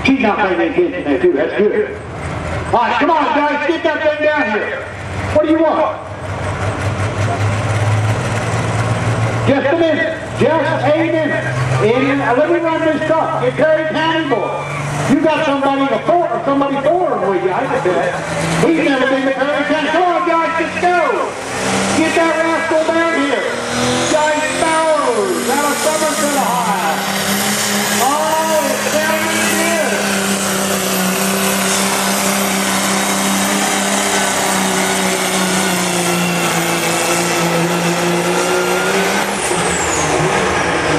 She's not paying any attention there too, that's good. All right, come on guys, get that thing down here. What do you want? Just a minute, just a minute. Let me run this truck. Get Perry County boy. You got somebody for him with you, I can bet. He's never been to Perry County. Come on guys, let's go. Get that rascal down here. Guy Bowers out of Somerset, Ohio. Oh, it's down here.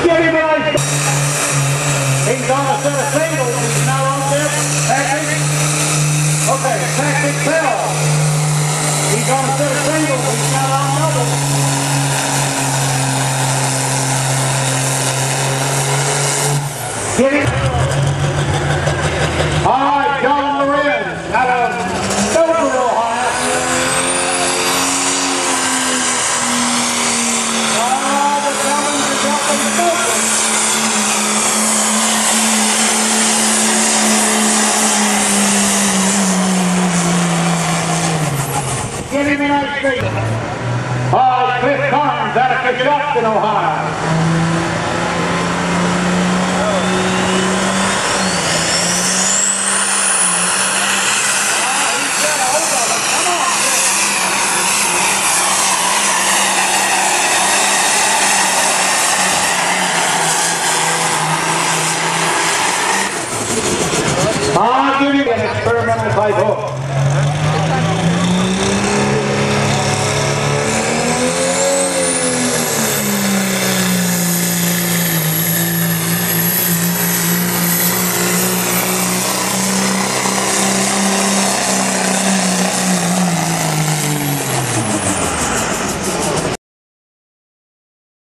Get him right. He's on a set of singles. He's not on there. Patrick. Okay, Patrick Bell. He's on a set of singles. He's not on double. Get him. All right, John Lorenz out of Dover, Ohio. The Cummins is up in Dover. Give him a nice street. Cliff Carnes out of Coshocton, Ohio. Give him an experimental type hook.